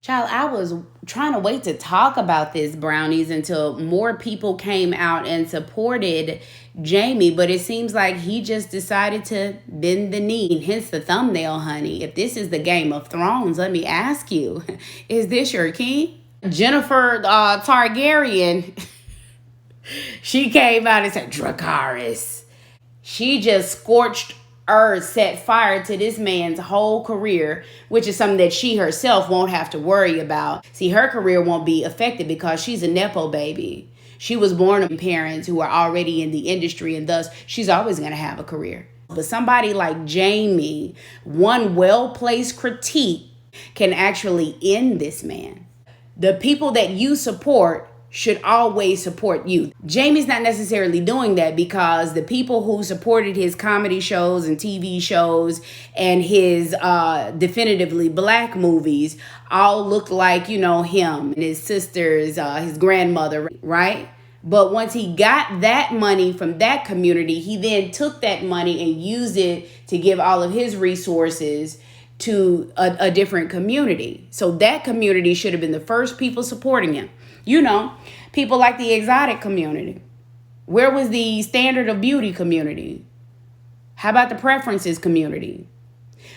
Child, I was trying to wait to talk about this, Brownies, until more people came out and supported Jamie, but it seems like he just decided to bend the knee. Hence the thumbnail, honey. If this is the Game of Thrones, let me ask you, is this your king? Jennifer Targaryen, she came out and said, Dracarys. She just scorched earth, set fire to this man's whole career, which is something that she herself won't have to worry about. See, her career won't be affected because she's a Nepo baby. She was born of parents who are already in the industry, and thus she's always going to have a career. But somebody like Jamie, one well-placed critique can actually end this man. The people that you support should always support you. Jamie's not necessarily doing that because the people who supported his comedy shows and TV shows and his definitively black movies all look like, him and his sisters, his grandmother, right? But once he got that money from that community, he then took that money and used it to give all of his resources to a different community. So that community should have been the first people supporting him. People like the exotic community. Where was the standard of beauty community? How about the preferences community?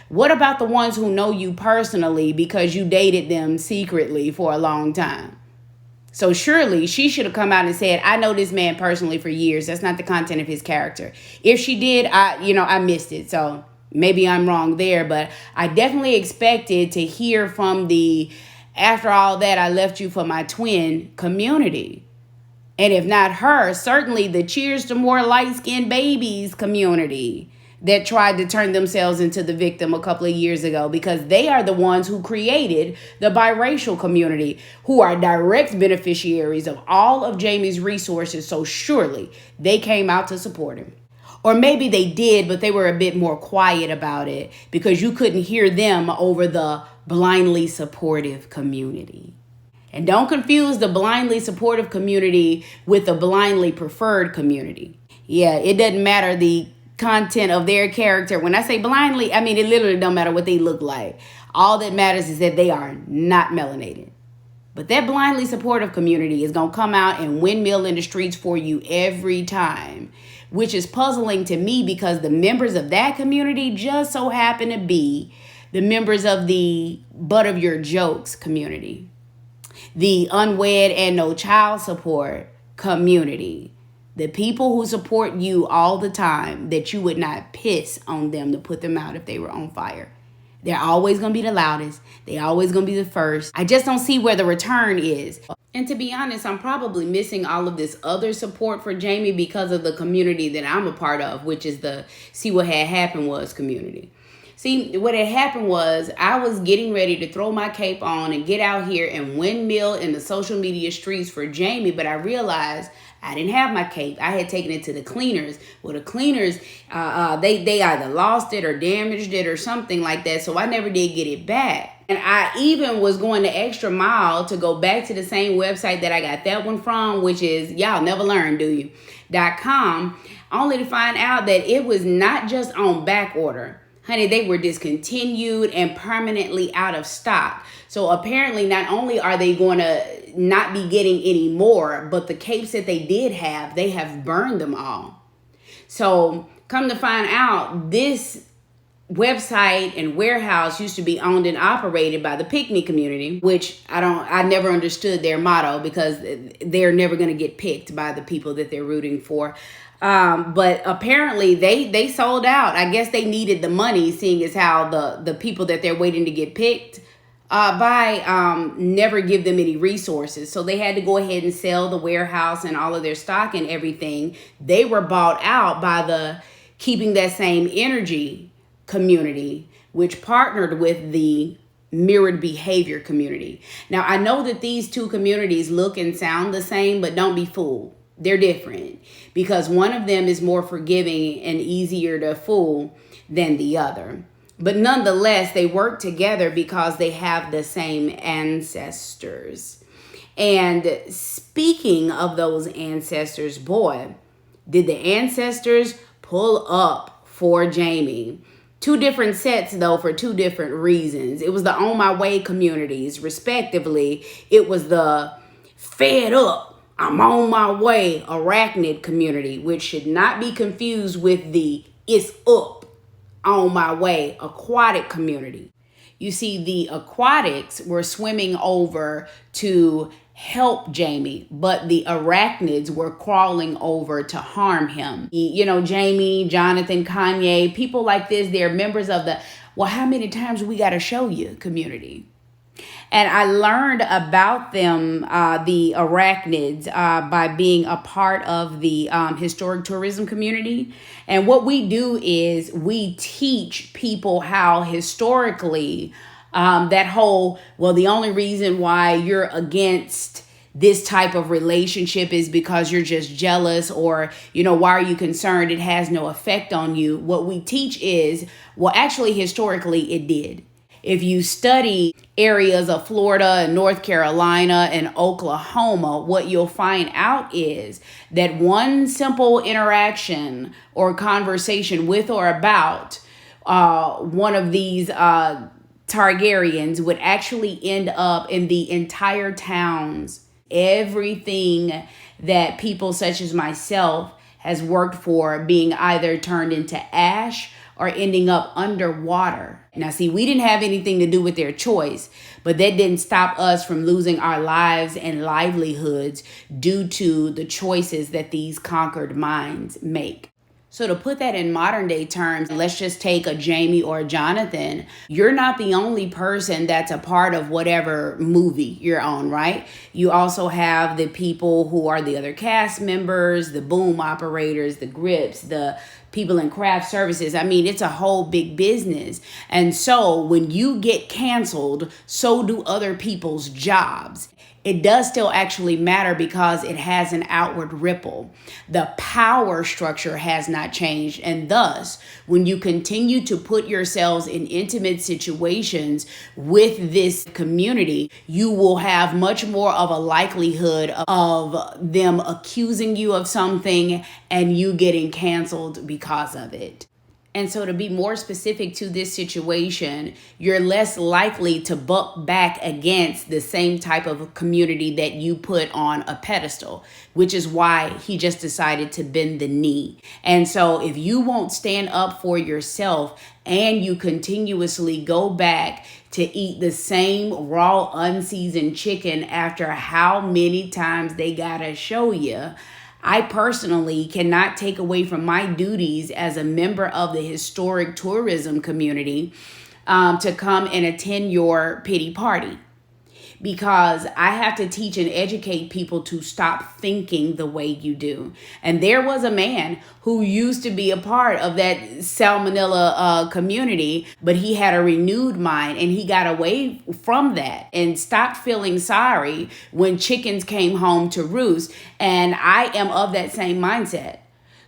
What about the ones who know you personally because you dated them secretly for a long time? So surely she should have come out and said, I know this man personally for years. That's not the content of his character. If she did, I missed it. So maybe I'm wrong there, but I definitely expected to hear from the after all that, I left you for my twin community. And if not her, certainly the Cheers to More Light-Skinned Babies community that tried to turn themselves into the victim a couple of years ago, because they are the ones who created the biracial community, who are direct beneficiaries of all of Jamie's resources. So surely they came out to support him. Or maybe they did, but they were a bit more quiet about it because you couldn't hear them over the blindly supportive community. And don't confuse the blindly supportive community with the blindly preferred community. Yeah, it doesn't matter the content of their character. When I say blindly, I mean it literally don't matter what they look like. All that matters is that they are not melanated. But that blindly supportive community is going to come out and windmill in the streets for you every time, which is puzzling to me because the members of that community just so happen to be the members of the butt of your jokes community, the unwed and no child support community, the people who support you all the time that you would not piss on them to put them out if they were on fire. They're always going to be the loudest. They're always going to be the first. I just don't see where the return is. And to be honest, I'm probably missing all of this other support for Jamie because of the community that I'm a part of, which is the See What Had Happened Was community. See, what had happened was I was getting ready to throw my cape on and get out here and windmill in the social media streets for Jamie, but I realized I didn't have my cape. I had taken it to the cleaners. Well, the cleaners, they either lost it or damaged it or something like that, so I never did get it back. And I even was going the extra mile to go back to the same website that I got that one from, which is, y'all never learn, do you? .com, only to find out that it was not just on back order. Honey, they were discontinued and permanently out of stock. So apparently not only are they going to not be getting any more, but the capes that they did have, they have burned them all. So come to find out, this website and warehouse used to be owned and operated by the Pick Me community, which I never understood their motto because they're never going to get picked by the people that they're rooting for. But apparently they sold out. I guess they needed the money, seeing as how the people that they're waiting to get picked by never give them any resources. So they had to go ahead and sell the warehouse and all of their stock and everything. They were bought out by the Keeping That Same Energy community, which partnered with the Mirrored Behavior community. Now, I know that these two communities look and sound the same, but don't be fooled. They're different because one of them is more forgiving and easier to fool than the other. But nonetheless, they work together because they have the same ancestors. And speaking of those ancestors, boy, did the ancestors pull up for Jamie Two different sets, though, for two different reasons. It was the On My Way communities, respectively. It was the Fed Up, I'm on my way arachnid community, which should not be confused with the It's Up, on my way aquatic community. You see, the aquatics were swimming over to help Jamie, but the arachnids were crawling over to harm him. You know, Jamie, Jonathan, Kanye, people like this, they're members of the, well, how many times we got to show you community? And I learned about them, the arachnids, by being a part of the historic tourism community. And what we do is we teach people how historically that whole, well, the only reason why you're against this type of relationship is because you're just jealous, or, you know, why are you concerned? It has no effect on you. What we teach is, well, actually, historically, it did. If you study areas of Florida and North Carolina and Oklahoma, what you'll find out is that one simple interaction or conversation with or about one of these Targaryens would actually end up in the entire towns. Everything that people such as myself has worked for being either turned into ash or ending up underwater. Now, see, we didn't have anything to do with their choice, but that didn't stop us from losing our lives and livelihoods due to the choices that these conquered minds make. So to put that in modern day terms, let's just take a Jamie or a Jonathan. You're not the only person that's a part of whatever movie you're on, right? You also have the people who are the other cast members, the boom operators, the grips, the people in craft services. I mean, it's a whole big business. And so when you get canceled, so do other people's jobs. It does still actually matter because it has an outward ripple. The power structure has not changed. And thus, when you continue to put yourselves in intimate situations with this community, you will have much more of a likelihood of them accusing you of something and you getting canceled because of it. And so to be more specific to this situation, you're less likely to buck back against the same type of community that you put on a pedestal, which is why he just decided to bend the knee. And so if you won't stand up for yourself and you continuously go back to eat the same raw, unseasoned chicken after how many times they gotta show you, I personally cannot take away from my duties as a member of the historic tourism community to come and attend your pity party, because I have to teach and educate people to stop thinking the way you do. And there was a man who used to be a part of that salmonella community, but he had a renewed mind and he got away from that and stopped feeling sorry when chickens came home to roost. And I am of that same mindset.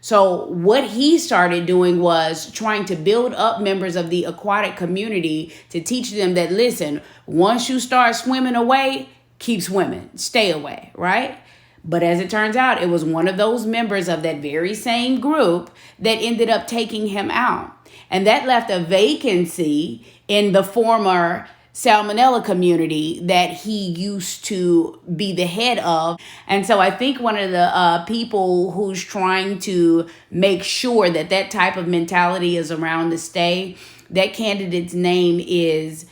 So what he started doing was trying to build up members of the aquatic community to teach them that, listen, once you start swimming away, keep swimming, stay away, right? But as it turns out, it was one of those members of that very same group that ended up taking him out. And that left a vacancy in the former salmonella community that he used to be the head of. And so I think one of the people who's trying to make sure that that type of mentality is around to stay, that candidate's name is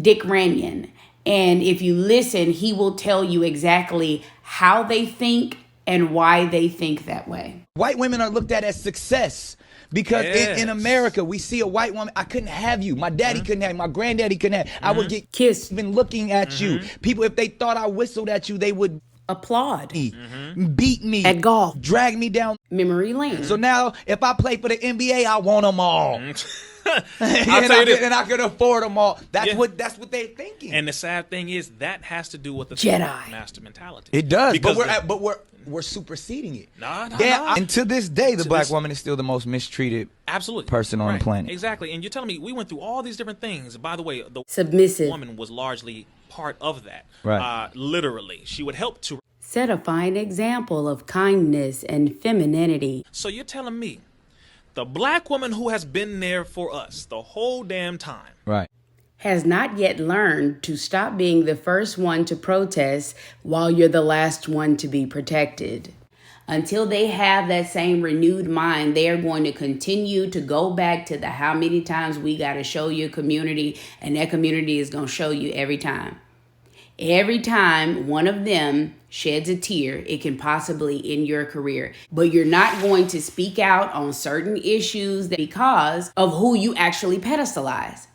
Dick Runyon. And if you listen, he will tell you exactly how they think and why they think that way. White women are looked at as success. Because in America, we see a white woman, I couldn't have you. My daddy couldn't have you. My granddaddy couldn't have you. I would get kissed even looking at you. People, if they thought I whistled at you, they would applaud, beat me at golf, drag me down memory lane. So now, if I play for the NBA, I want them all. And I could afford them all. That's what they're thinking. And the sad thing is that has to do with the Jedi master mentality. It does, because we're superseding it. Nah. And to this day, the black woman is still the most mistreated person on the planet. Exactly. And you're telling me we went through all these different things. By the way, the submissive woman was largely part of that. Right. Literally, she would help to set a fine example of kindness and femininity. So you're telling me The black woman who has been there for us the whole damn time. Right. Has not yet learned to stop being the first one to protest while you're the last one to be protected. Until they have that same renewed mind, they are going to continue to go back to the how many times we got to show your community, and that community is going to show you every time. Every time one of them sheds a tear, it can possibly end your career. But you're not going to speak out on certain issues because of who you actually pedestalize.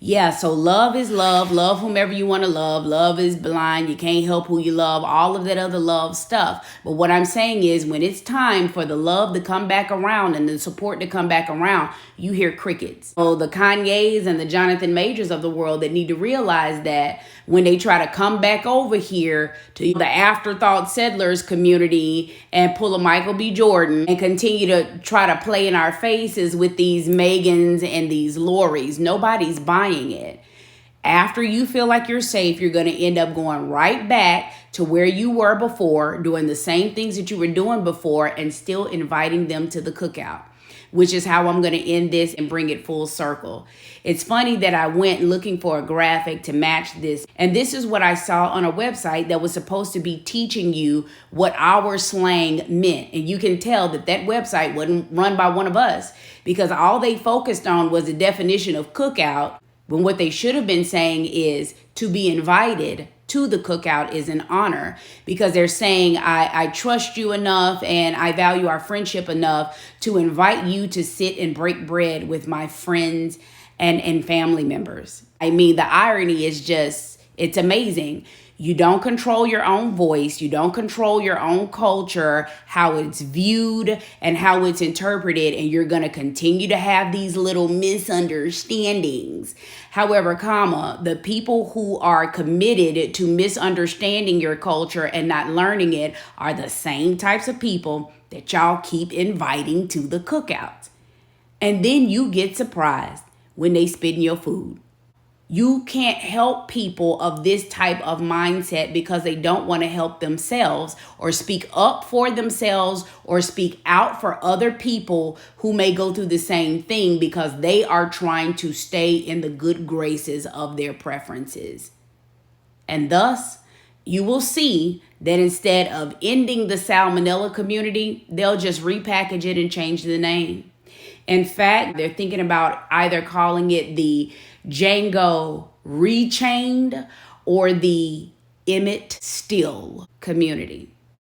Yeah, so love is love. Love whomever you want to love. Love is blind. You can't help who you love. All of that other love stuff. But what I'm saying is when it's time for the love to come back around and the support to come back around, you hear crickets. So the Kanyes and the Jonathan Majors of the world that need to realize that when they try to come back over here to the afterthought settlers community and pull a Michael B. Jordan and continue to try to play in our faces with these Megans and these Loris, nobody's buying it. After you feel like you're safe, you're going to end up going right back to where you were before, doing the same things that you were doing before and still inviting them to the cookout, which is how I'm going to end this and bring it full circle. It's funny that I went looking for a graphic to match this. And this is what I saw on a website that was supposed to be teaching you what our slang meant. And you can tell that that website wasn't run by one of us because all they focused on was the definition of cookout. When what they should have been saying is to be invited to the cookout is an honor, because they're saying, I trust you enough and I value our friendship enough to invite you to sit and break bread with my friends and family members. I mean, the irony is just, it's amazing. You don't control your own voice. You don't control your own culture, how it's viewed and how it's interpreted. And you're going to continue to have these little misunderstandings. However, the people who are committed to misunderstanding your culture and not learning it are the same types of people that y'all keep inviting to the cookouts. And then you get surprised when they spit in your food. You can't help people of this type of mindset because they don't want to help themselves or speak up for themselves or speak out for other people who may go through the same thing because they are trying to stay in the good graces of their preferences. And thus, you will see that instead of ending the salmonella community, they'll just repackage it and change the name. In fact, they're thinking about either calling it the Django Rechained or the Emmett Still community.